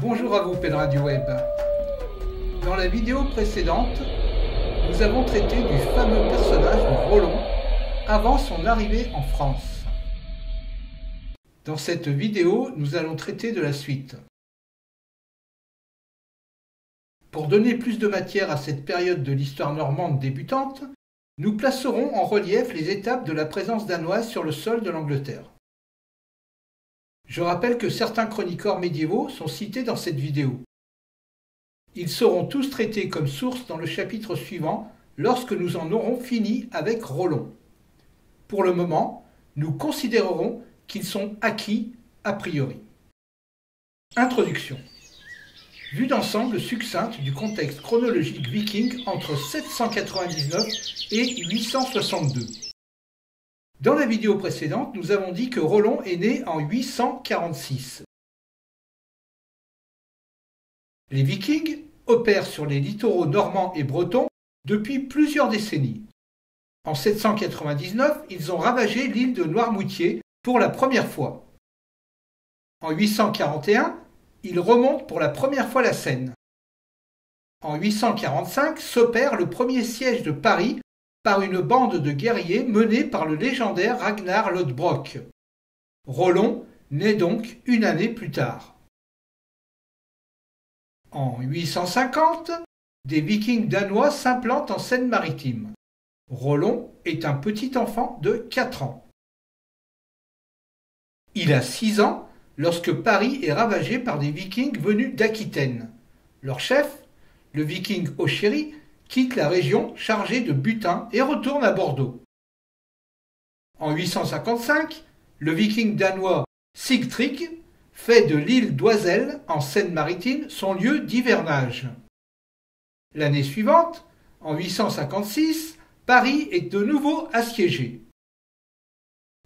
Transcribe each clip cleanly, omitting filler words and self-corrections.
Bonjour à vous, Penradio Web. Dans la vidéo précédente, nous avons traité du fameux personnage de Rollon avant son arrivée en France. Dans cette vidéo, nous allons traiter de la suite. Pour donner plus de matière à cette période de l'histoire normande débutante, nous placerons en relief les étapes de la présence danoise sur le sol de l'Angleterre. Je rappelle que certains chroniqueurs médiévaux sont cités dans cette vidéo. Ils seront tous traités comme source dans le chapitre suivant lorsque nous en aurons fini avec Rollon. Pour le moment, nous considérerons qu'ils sont acquis a priori. Introduction. Vue d'ensemble succincte du contexte chronologique viking entre 799 et 862. Dans la vidéo précédente, nous avons dit que Rollon est né en 846. Les Vikings opèrent sur les littoraux normands et bretons depuis plusieurs décennies. En 799, ils ont ravagé l'île de Noirmoutier pour la première fois. En 841, ils remontent pour la première fois la Seine. En 845 s'opère le premier siège de Paris par une bande de guerriers menée par le légendaire Ragnar Lodbrok. Rollon naît donc une année plus tard. En 850, des Vikings danois s'implantent en Seine-Maritime. Rollon est un petit enfant de 4 ans. Il a 6 ans lorsque Paris est ravagé par des Vikings venus d'Aquitaine. Leur chef, le Viking Ochéri, quitte la région chargé de butin et retourne à Bordeaux. En 855, le Viking danois Sigtryg fait de l'île d'Oisel, en Seine-Maritime, son lieu d'hivernage. L'année suivante, en 856, Paris est de nouveau assiégé.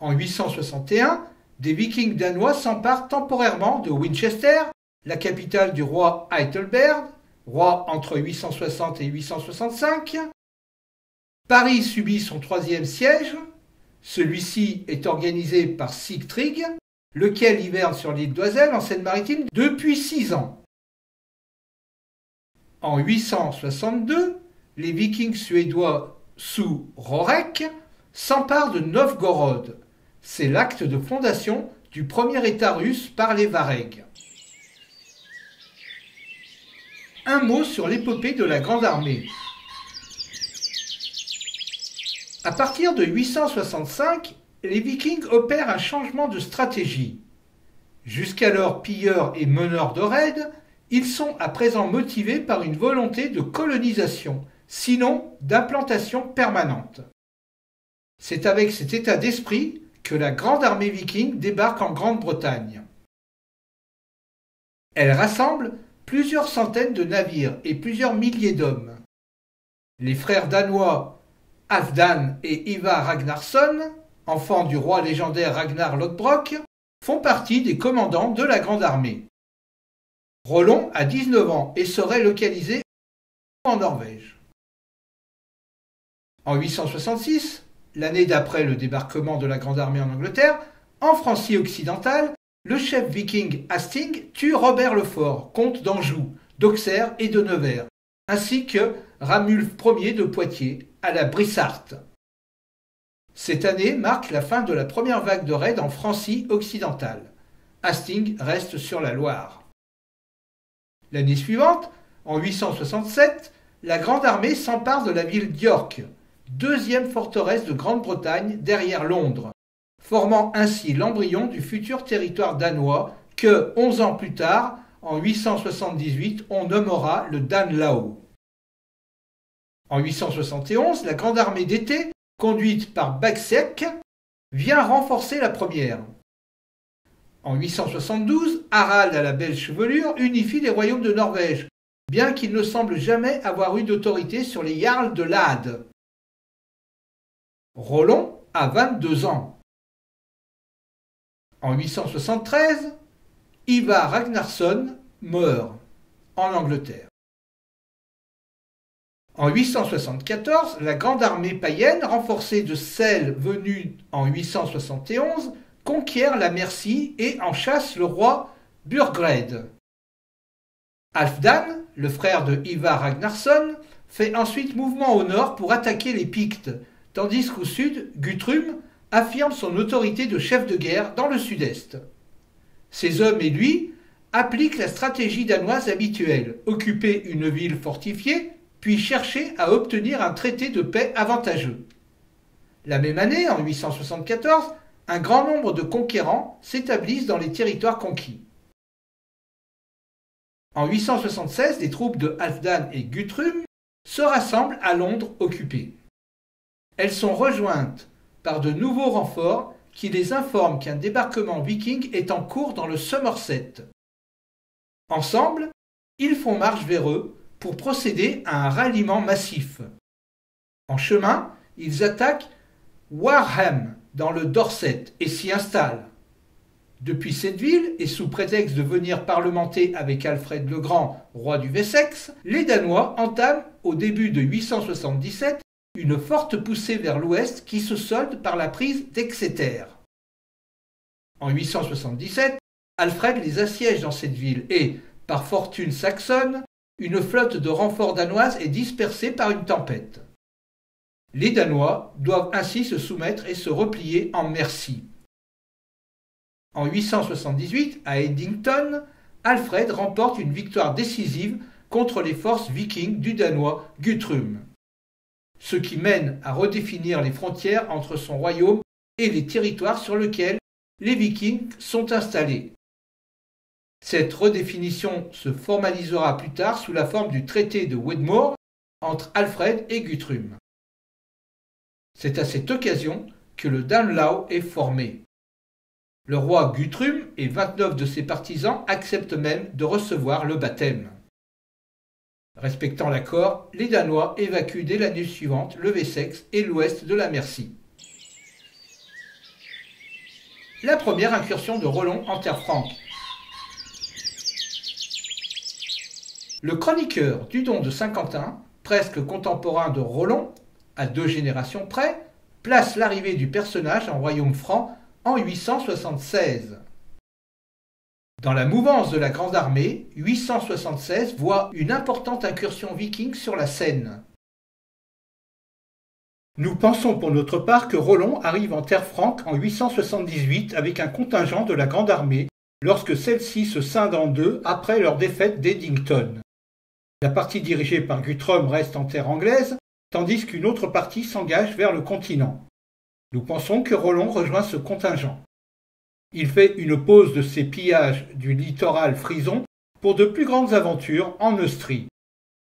En 861, des Vikings danois s'emparent temporairement de Winchester, la capitale du roi Æthelbert, roi entre 860 et 865. Paris subit son 3e siège. Celui-ci est organisé par Sigtryg, lequel hiverne sur l'île d'Oisel en Seine-Maritime depuis 6 ans. En 862, les Vikings suédois sous Rorek s'emparent de Novgorod. C'est l'acte de fondation du premier État russe par les Varegs. Un mot sur l'épopée de la Grande Armée. À partir de 865, les Vikings opèrent un changement de stratégie. Jusqu'alors pilleurs et meneurs de raids, ils sont à présent motivés par une volonté de colonisation, sinon d'implantation permanente. C'est avec cet état d'esprit que la Grande Armée viking débarque en Grande-Bretagne. Elle rassemble plusieurs centaines de navires et plusieurs milliers d'hommes. Les frères danois Halfdan et Ivar Ragnarsson, enfants du roi légendaire Ragnar Lodbrok, font partie des commandants de la Grande Armée. Rollon a 19 ans et serait localisé en Norvège. En 866, l'année d'après le débarquement de la Grande Armée en Angleterre, en Francie occidentale, le chef viking Hasting tue Robert le Fort, comte d'Anjou, d'Auxerre et de Nevers, ainsi que Ramulf Ier de Poitiers, à la Brissart. Cette année marque la fin de la première vague de raids en Francie occidentale. Hasting reste sur la Loire. L'année suivante, en 867, la Grande Armée s'empare de la ville d'York, deuxième forteresse de Grande-Bretagne derrière Londres, formant ainsi l'embryon du futur territoire danois que, 11 ans plus tard, en 878, on nommera le Danelaw. En 871, la Grande Armée d'été, conduite par Bagseq, vient renforcer la première. En 872, Harald à la belle chevelure unifie les royaumes de Norvège, bien qu'il ne semble jamais avoir eu d'autorité sur les jarls de Lade. Rollon a 22 ans. En 873, Ivar Ragnarsson meurt en Angleterre. En 874, la Grande Armée païenne, renforcée de celle venue en 871, conquiert la Mercie et en chasse le roi Burgred. Halfdan, le frère de Ivar Ragnarsson, fait ensuite mouvement au nord pour attaquer les Pictes, tandis qu'au sud, Guthrum affirme son autorité de chef de guerre dans le sud-est. Ses hommes et lui appliquent la stratégie danoise habituelle, occuper une ville fortifiée, puis chercher à obtenir un traité de paix avantageux. La même année, en 874, un grand nombre de conquérants s'établissent dans les territoires conquis. En 876, les troupes de Halfdan et Guthrum se rassemblent à Londres occupée. Elles sont rejointes par de nouveaux renforts qui les informent qu'un débarquement viking est en cours dans le Somerset. Ensemble, ils font marche vers eux pour procéder à un ralliement massif. En chemin, ils attaquent Warham dans le Dorset et s'y installent. Depuis cette ville, et sous prétexte de venir parlementer avec Alfred le Grand, roi du Wessex, les Danois entament au début de 877 une forte poussée vers l'ouest qui se solde par la prise d'Exeter. En 877, Alfred les assiège dans cette ville et, par fortune saxonne, une flotte de renforts danoises est dispersée par une tempête. Les Danois doivent ainsi se soumettre et se replier en Mercie. En 878, à Edington, Alfred remporte une victoire décisive contre les forces vikings du Danois Guthrum, ce qui mène à redéfinir les frontières entre son royaume et les territoires sur lesquels les Vikings sont installés. Cette redéfinition se formalisera plus tard sous la forme du traité de Wedmore entre Alfred et Guthrum. C'est à cette occasion que le Danelaw est formé. Le roi Guthrum et 29 de ses partisans acceptent même de recevoir le baptême. Respectant l'accord, les Danois évacuent dès l'année suivante le Wessex et l'ouest de la Mercie. La première incursion de Rollon en terre franque. Le chroniqueur Dudon de Saint-Quentin, presque contemporain de Rollon, à 2 générations près, place l'arrivée du personnage en royaume franc en 876. Dans la mouvance de la Grande Armée, 876 voit une importante incursion viking sur la Seine. Nous pensons pour notre part que Rollon arrive en terre franque en 878 avec un contingent de la Grande Armée lorsque celle-ci se scinde en deux après leur défaite d'Edington. La partie dirigée par Guthrum reste en terre anglaise, tandis qu'une autre partie s'engage vers le continent. Nous pensons que Rollon rejoint ce contingent. Il fait une pause de ses pillages du littoral frison pour de plus grandes aventures en Neustrie.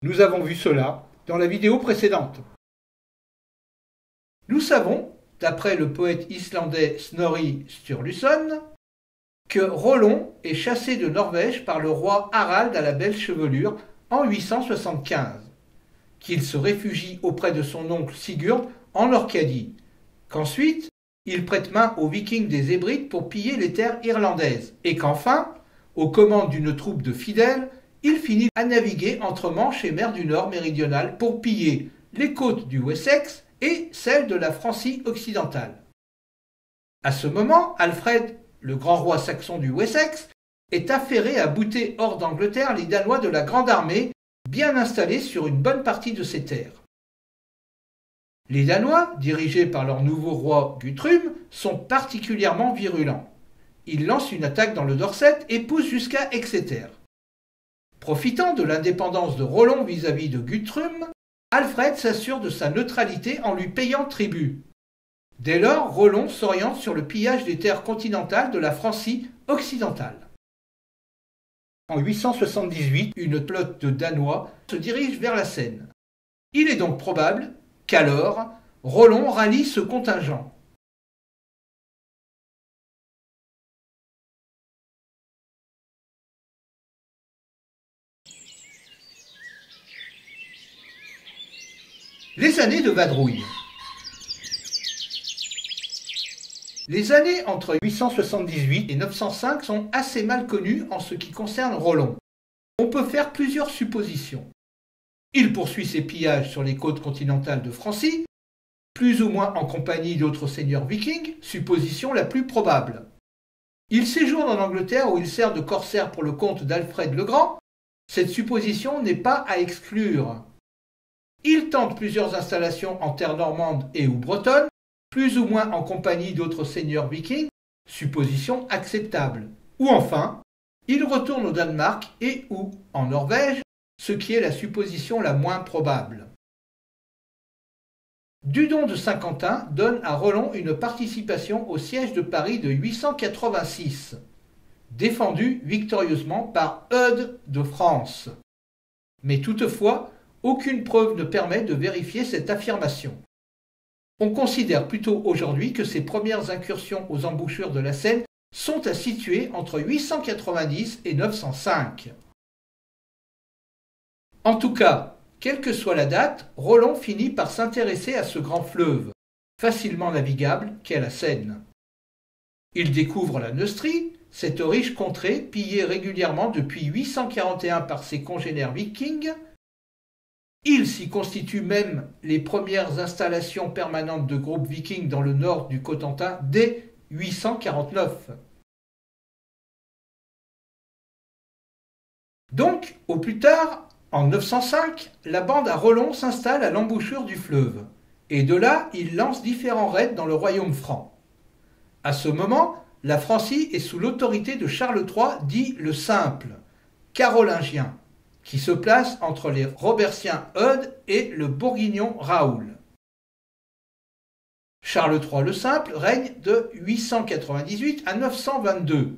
Nous avons vu cela dans la vidéo précédente. Nous savons, d'après le poète islandais Snorri Sturluson, que Rollon est chassé de Norvège par le roi Harald à la belle chevelure en 875, qu'il se réfugie auprès de son oncle Sigurd en Orcadie, qu'ensuite il prête main aux Vikings des Hébrides pour piller les terres irlandaises, et qu'enfin, aux commandes d'une troupe de fidèles, il finit à naviguer entre Manche et mer du Nord méridionale pour piller les côtes du Wessex et celles de la Francie occidentale. À ce moment, Alfred, le grand roi saxon du Wessex, est affairé à bouter hors d'Angleterre les Danois de la Grande Armée, bien installés sur une bonne partie de ces terres. Les Danois, dirigés par leur nouveau roi Guthrum, sont particulièrement virulents. Ils lancent une attaque dans le Dorset et poussent jusqu'à Exeter. Profitant de l'indépendance de Rollon vis-à-vis de Guthrum, Alfred s'assure de sa neutralité en lui payant tribut. Dès lors, Rollon s'oriente sur le pillage des terres continentales de la Francie occidentale. En 878, une flotte de Danois se dirige vers la Seine. Il est donc probable qu'alors, Rollon rallie ce contingent. Les années de vadrouille. Les années entre 878 et 905 sont assez mal connues en ce qui concerne Rollon. On peut faire plusieurs suppositions. Il poursuit ses pillages sur les côtes continentales de Francie, plus ou moins en compagnie d'autres seigneurs vikings, supposition la plus probable. Il séjourne en Angleterre où il sert de corsaire pour le comte d'Alfred le Grand, Cette supposition n'est pas à exclure. Il tente plusieurs installations en terre normande et ou bretonne, plus ou moins en compagnie d'autres seigneurs vikings, supposition acceptable. Ou enfin, il retourne au Danemark et ou en Norvège, ce qui est la supposition la moins probable. Dudon de Saint-Quentin donne à Rollon une participation au siège de Paris de 886, défendu victorieusement par Eudes de France. Mais toutefois, aucune preuve ne permet de vérifier cette affirmation. On considère plutôt aujourd'hui que ces premières incursions aux embouchures de la Seine sont à situer entre 890 et 905. En tout cas, quelle que soit la date, Rollon finit par s'intéresser à ce grand fleuve, facilement navigable qu'est la Seine. Il découvre la Neustrie, cette riche contrée pillée régulièrement depuis 841 par ses congénères vikings. Il s'y constitue même les premières installations permanentes de groupes vikings dans le nord du Cotentin dès 849. Donc, au plus tard, en 905, la bande à Rollon s'installe à l'embouchure du fleuve, et de là, il lance différents raids dans le royaume franc. À ce moment, la Francie est sous l'autorité de Charles III, dit le Simple, carolingien, qui se place entre les Robertiens Eudes et le Bourguignon Raoul. Charles III le Simple règne de 898 à 922.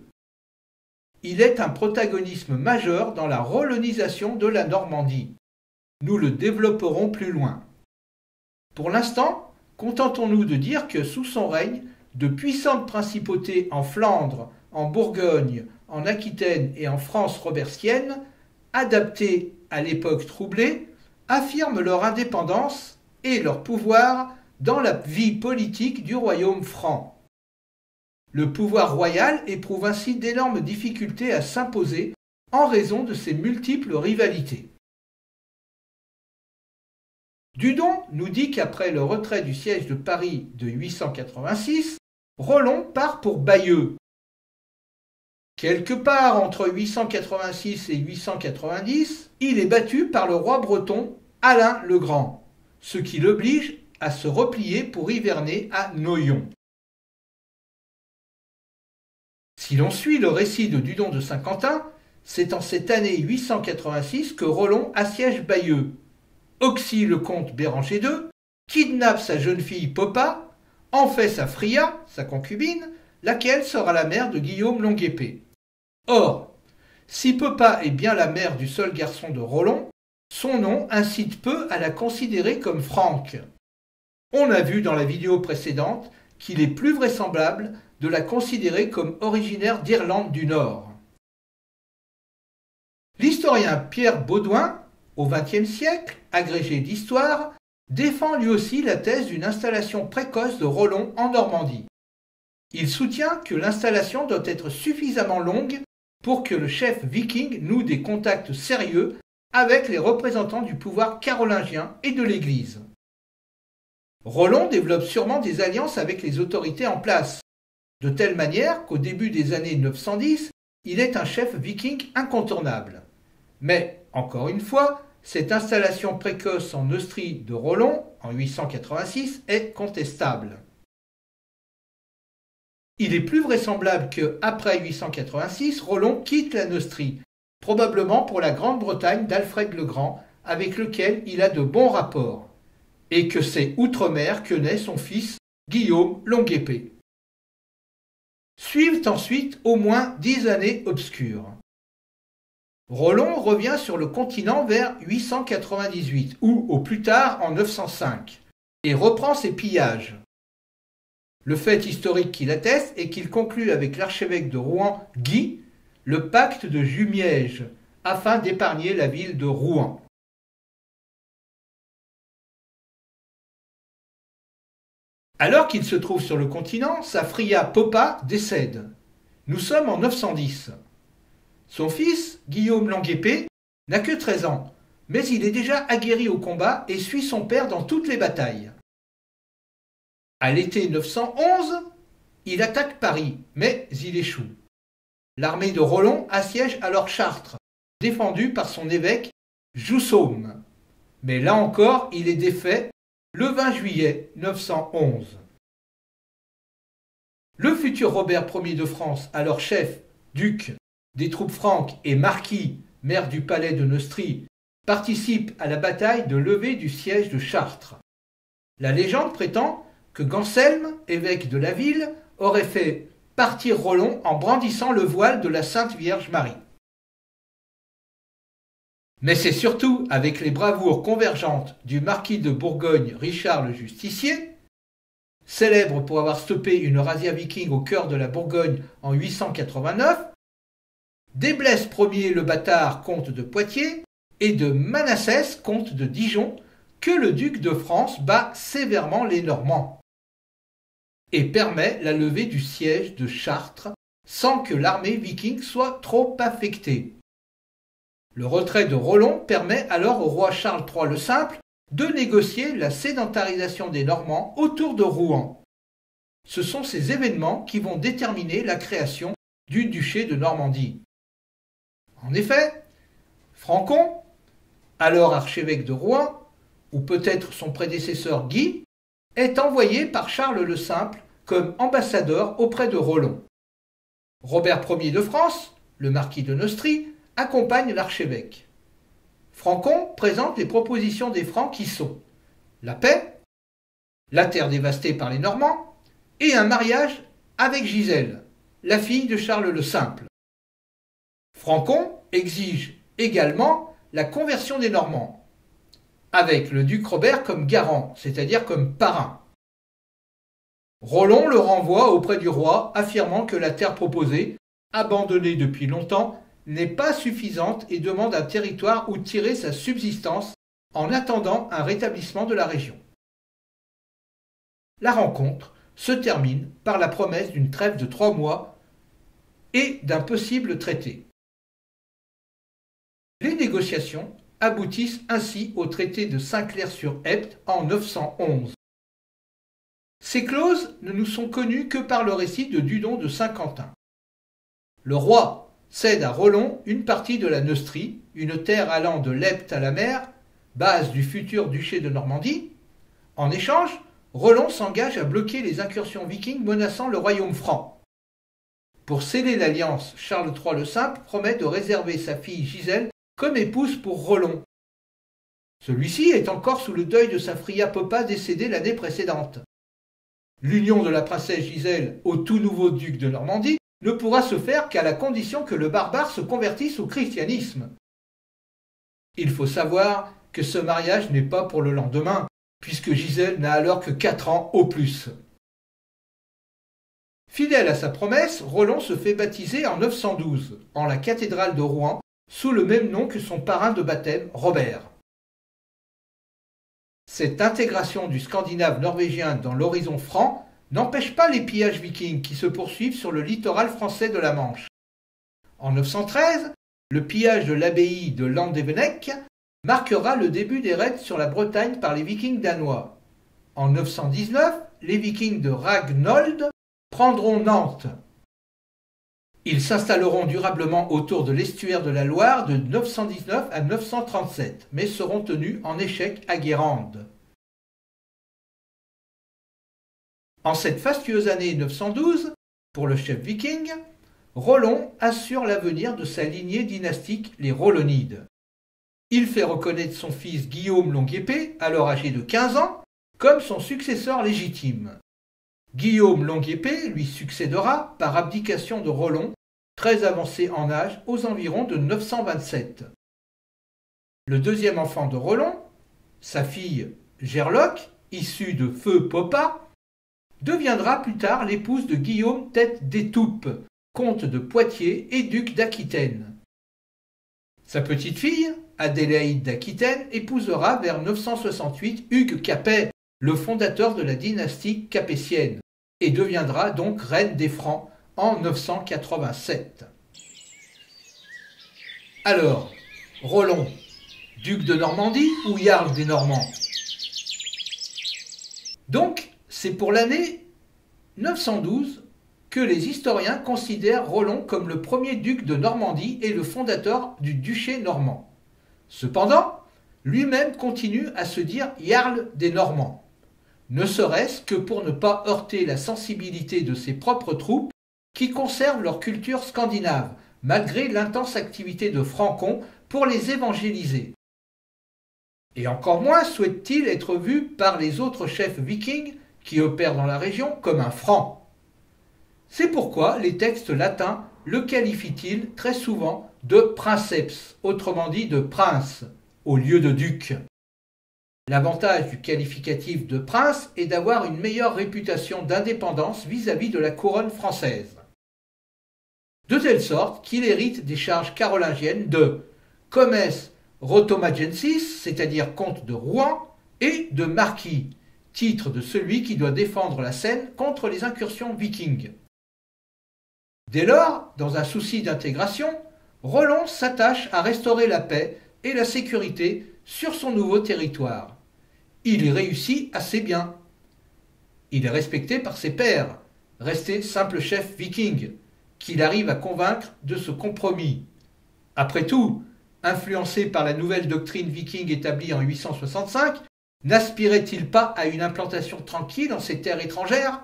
Il est un protagonisme majeur dans la rolonisation de la Normandie. Nous le développerons plus loin. Pour l'instant, contentons-nous de dire que sous son règne, de puissantes principautés en Flandre, en Bourgogne, en Aquitaine et en France robertienne, adaptées à l'époque troublée, affirment leur indépendance et leur pouvoir dans la vie politique du royaume franc. Le pouvoir royal éprouve ainsi d'énormes difficultés à s'imposer en raison de ses multiples rivalités. Dudon nous dit qu'après le retrait du siège de Paris de 886, Rollon part pour Bayeux. Quelque part entre 886 et 890, il est battu par le roi breton Alain le Grand, ce qui l'oblige à se replier pour hiverner à Noyon. Si l'on suit le récit de Dudon de Saint-Quentin, c'est en cette année 886 que Rollon assiège Bayeux, oxy le comte Béranger II, kidnappe sa jeune fille Poppa, en fait sa Fria, sa concubine, laquelle sera la mère de Guillaume Longuepée. Or, si Poppa est bien la mère du seul garçon de Rollon, son nom incite peu à la considérer comme franque. On a vu dans la vidéo précédente qu'il est plus vraisemblable de la considérer comme originaire d'Irlande du Nord. L'historien Pierre Baudouin, au XXe siècle, agrégé d'histoire, défend lui aussi la thèse d'une installation précoce de Rollon en Normandie. Il soutient que l'installation doit être suffisamment longue pour que le chef viking noue des contacts sérieux avec les représentants du pouvoir carolingien et de l'Église. Rollon développe sûrement des alliances avec les autorités en place, de telle manière qu'au début des années 910, il est un chef viking incontournable. Mais, encore une fois, cette installation précoce en Neustrie de Rollon, en 886, est contestable. Il est plus vraisemblable que, après 886, Rollon quitte la Neustrie, probablement pour la Grande-Bretagne d'Alfred le Grand, avec lequel il a de bons rapports, et que c'est outre-mer que naît son fils Guillaume Longuepée. Suivent ensuite au moins 10 années obscures. Rollon revient sur le continent vers 898, ou au plus tard en 905, et reprend ses pillages. Le fait historique qui l'atteste est qu'il conclut avec l'archevêque de Rouen, Guy, le pacte de Jumièges, afin d'épargner la ville de Rouen. Alors qu'il se trouve sur le continent, sa Fria Poppa décède. Nous sommes en 910. Son fils, Guillaume Longuepée, n'a que 13 ans, mais il est déjà aguerri au combat et suit son père dans toutes les batailles. À l'été 911, il attaque Paris, mais il échoue. L'armée de Rollon assiège alors Chartres, défendu par son évêque Joussaume. Mais là encore, il est défait le 20 juillet 911. Le futur Robert Ier de France, alors chef, duc des troupes franques et marquis, maire du palais de Neustrie, participe à la bataille de levée du siège de Chartres. La légende prétend que Ganselme, évêque de la ville, aurait fait partir Rollon en brandissant le voile de la Sainte Vierge Marie. Mais c'est surtout avec les bravoures convergentes du marquis de Bourgogne Richard le Justicier, célèbre pour avoir stoppé une razzia viking au cœur de la Bourgogne en 889, d'Eblès Ier le Bâtard, comte de Poitiers, et de Manassès, comte de Dijon, que le duc de France bat sévèrement les Normands et permet la levée du siège de Chartres sans que l'armée viking soit trop affectée. Le retrait de Rollon permet alors au roi Charles III le Simple de négocier la sédentarisation des Normands autour de Rouen. Ce sont ces événements qui vont déterminer la création du duché de Normandie. En effet, Francon, alors archevêque de Rouen, ou peut-être son prédécesseur Guy, est envoyé par Charles le Simple comme ambassadeur auprès de Rollon. Robert Ier de France, le marquis de Neustrie, accompagne l'archevêque. Francon présente les propositions des Francs qui sont la paix, la terre dévastée par les Normands et un mariage avec Gisèle, la fille de Charles le Simple. Francon exige également la conversion des Normands, avec le duc Robert comme garant, c'est-à-dire comme parrain. Rollon le renvoie auprès du roi, affirmant que la terre proposée, abandonnée depuis longtemps, n'est pas suffisante et demande un territoire où tirer sa subsistance en attendant un rétablissement de la région. La rencontre se termine par la promesse d'une trêve de 3 mois et d'un possible traité. Les négociations aboutissent ainsi au traité de Saint-Clair-sur-Epte en 911. Ces clauses ne nous sont connues que par le récit de Dudon de Saint-Quentin. Le roi cède à Rollon une partie de la Neustrie, une terre allant de l'Epte à la mer, base du futur duché de Normandie. En échange, Rollon s'engage à bloquer les incursions vikings menaçant le royaume franc. Pour sceller l'alliance, Charles III le Simple promet de réserver sa fille Gisèle comme épouse pour Rollon. Celui-ci est encore sous le deuil de sa Fria Popa décédée l'année précédente. L'union de la princesse Gisèle au tout nouveau duc de Normandie ne pourra se faire qu'à la condition que le barbare se convertisse au christianisme. Il faut savoir que ce mariage n'est pas pour le lendemain, puisque Gisèle n'a alors que 4 ans au plus. Fidèle à sa promesse, Rollon se fait baptiser en 912, en la cathédrale de Rouen, sous le même nom que son parrain de baptême, Robert. Cette intégration du Scandinave norvégien dans l'horizon franc n'empêche pas les pillages vikings qui se poursuivent sur le littoral français de la Manche. En 913, le pillage de l'abbaye de Landevenek marquera le début des raids sur la Bretagne par les vikings danois. En 919, les vikings de Ragnold prendront Nantes. Ils s'installeront durablement autour de l'estuaire de la Loire de 919 à 937, mais seront tenus en échec à Guérande. En cette fastueuse année 912, pour le chef viking, Rollon assure l'avenir de sa lignée dynastique, les Rollonides. Il fait reconnaître son fils Guillaume Longue-Épée, alors âgé de 15 ans, comme son successeur légitime. Guillaume Longue-Épée lui succédera par abdication de Rollon, très avancé en âge, aux environs de 927. Le deuxième enfant de Rollon, sa fille Gerloque, issue de Feu Popa, deviendra plus tard l'épouse de Guillaume Tête d'Étoupe, comte de Poitiers et duc d'Aquitaine. Sa petite fille, Adélaïde d'Aquitaine, épousera vers 968 Hugues Capet, le fondateur de la dynastie capétienne, et deviendra donc reine des Francs en 987. Alors, Rollon, duc de Normandie ou jarl des Normands? Donc, c'est pour l'année 912 que les historiens considèrent Rollon comme le premier duc de Normandie et le fondateur du duché normand. Cependant, lui-même continue à se dire Jarl des Normands, ne serait-ce que pour ne pas heurter la sensibilité de ses propres troupes qui conservent leur culture scandinave, malgré l'intense activité de Francon pour les évangéliser. Et encore moins souhaite-t-il être vu par les autres chefs vikings qui opèrent dans la région comme un franc. C'est pourquoi les textes latins le qualifient-ils très souvent de princeps, autrement dit de prince, au lieu de duc. L'avantage du qualificatif de prince est d'avoir une meilleure réputation d'indépendance vis-à-vis de la couronne française. De telle sorte qu'il hérite des charges carolingiennes de comes rotomagensis, c'est-à-dire comte de Rouen, et de marquis, titre de celui qui doit défendre la Seine contre les incursions vikings. Dès lors, dans un souci d'intégration, Rollon s'attache à restaurer la paix et la sécurité sur son nouveau territoire. Il y réussit assez bien. Il est respecté par ses pairs, resté simple chef viking, qu'il arrive à convaincre de ce compromis. Après tout, influencé par la nouvelle doctrine viking établie en 865, n'aspirait-il pas à une implantation tranquille en ces terres étrangères ?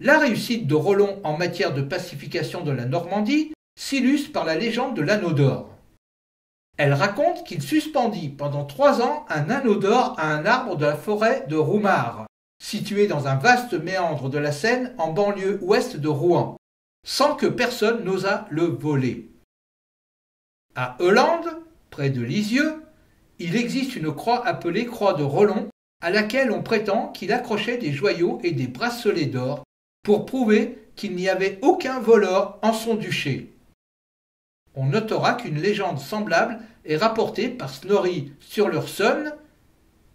La réussite de Rollon en matière de pacification de la Normandie s'illustre par la légende de l'anneau d'or. Elle raconte qu'il suspendit pendant 3 ans un anneau d'or à un arbre de la forêt de Roumare, situé dans un vaste méandre de la Seine en banlieue ouest de Rouen, sans que personne n'osât le voler. À Hollande, près de Lisieux, il existe une croix appelée croix de Rollon, à laquelle on prétend qu'il accrochait des joyaux et des bracelets d'or pour prouver qu'il n'y avait aucun voleur en son duché. On notera qu'une légende semblable est rapportée par Snorri Sturluson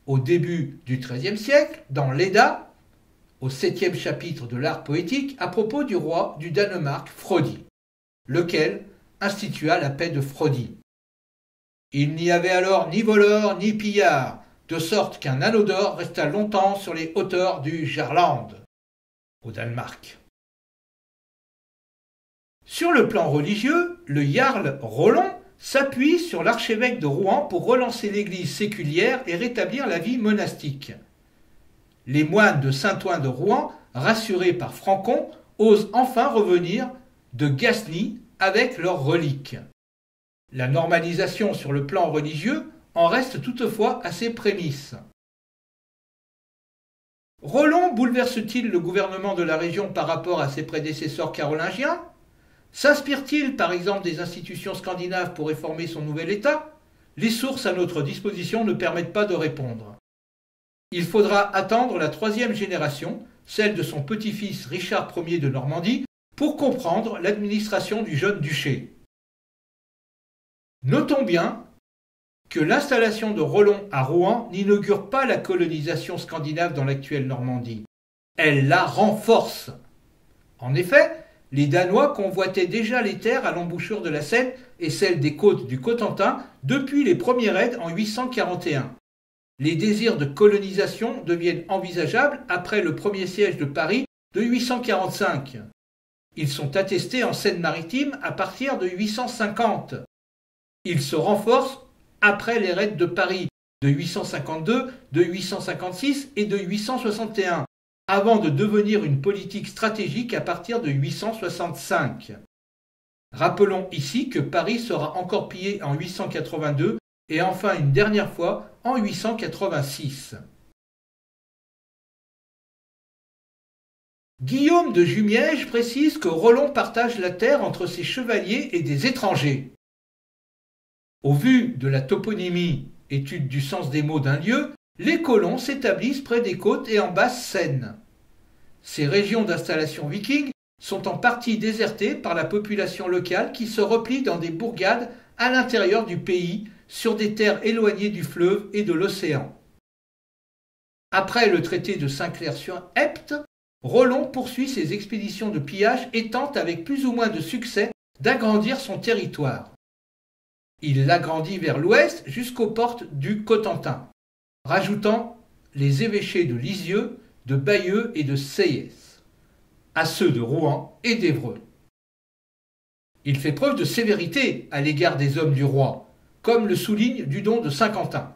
au début du XIIIe siècle dans l'Edda, au 7e chapitre de l'art poétique, à propos du roi du Danemark Frodi, lequel institua la paix de Frodi. Il n'y avait alors ni voleur ni pillard, de sorte qu'un anneau d'or resta longtemps sur les hauteurs du Jarland, au Danemark. Sur le plan religieux, le Jarl Rollon s'appuie sur l'archevêque de Rouen pour relancer l'église séculière et rétablir la vie monastique. Les moines de Saint-Ouen de Rouen, rassurés par Francon, osent enfin revenir de Gasny avec leurs reliques. La normalisation sur le plan religieux en reste toutefois à ses prémices. Rollon bouleverse-t-il le gouvernement de la région par rapport à ses prédécesseurs carolingiens ? S'inspire-t-il par exemple des institutions scandinaves pour réformer son nouvel État ? Les sources à notre disposition ne permettent pas de répondre. Il faudra attendre la 3e génération, celle de son petit-fils Richard Ier de Normandie, pour comprendre l'administration du jeune duché. Notons bien que l'installation de Rollon à Rouen n'inaugure pas la colonisation scandinave dans l'actuelle Normandie. Elle la renforce. En effet, les Danois convoitaient déjà les terres à l'embouchure de la Seine et celles des côtes du Cotentin depuis les premiers raids en 841. Les désirs de colonisation deviennent envisageables après le premier siège de Paris de 845. Ils sont attestés en Seine-Maritime à partir de 850. Ils se renforcent après les raids de Paris de 852, de 856 et de 861, avant de devenir une politique stratégique à partir de 865. Rappelons ici que Paris sera encore pillé en 882 et enfin une dernière fois en 886. Guillaume de Jumièges précise que Rollon partage la terre entre ses chevaliers et des étrangers. Au vu de la toponymie, étude du sens des mots d'un lieu, les colons s'établissent près des côtes et en basse Seine. Ces régions d'installation viking sont en partie désertées par la population locale qui se replie dans des bourgades à l'intérieur du pays, sur des terres éloignées du fleuve et de l'océan. Après le traité de Saint-Clair-sur-Epte, Rollon poursuit ses expéditions de pillage et tente avec plus ou moins de succès d'agrandir son territoire. Il l'agrandit vers l'ouest jusqu'aux portes du Cotentin, rajoutant les évêchés de Lisieux, de Bayeux et de Seyès, à ceux de Rouen et d'Évreux. Il fait preuve de sévérité à l'égard des hommes du roi, comme le souligne Dudon de Saint-Quentin.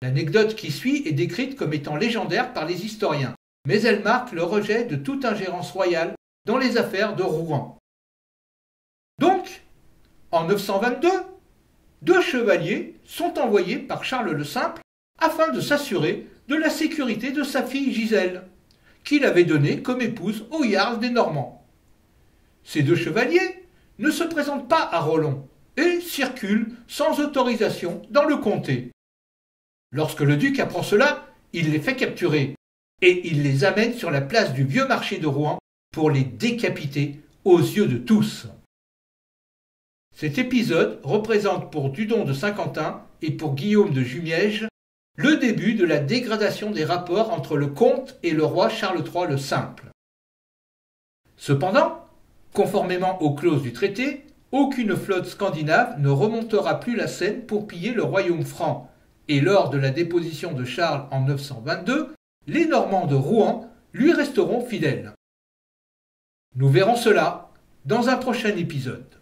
L'anecdote qui suit est décrite comme étant légendaire par les historiens, mais elle marque le rejet de toute ingérence royale dans les affaires de Rouen. Donc, en 922, 2 chevaliers sont envoyés par Charles le Simple afin de s'assurer de la sécurité de sa fille Gisèle, qu'il avait donnée comme épouse au Jarl des Normands. Ces 2 chevaliers ne se présentent pas à Rollon et circulent sans autorisation dans le comté. Lorsque le duc apprend cela, il les fait capturer et il les amène sur la place du vieux marché de Rouen pour les décapiter aux yeux de tous. Cet épisode représente pour Dudon de Saint-Quentin et pour Guillaume de Jumièges le début de la dégradation des rapports entre le comte et le roi Charles III le Simple. Cependant, conformément aux clauses du traité, aucune flotte scandinave ne remontera plus la Seine pour piller le royaume franc, et lors de la déposition de Charles en 922, les Normands de Rouen lui resteront fidèles. Nous verrons cela dans un prochain épisode.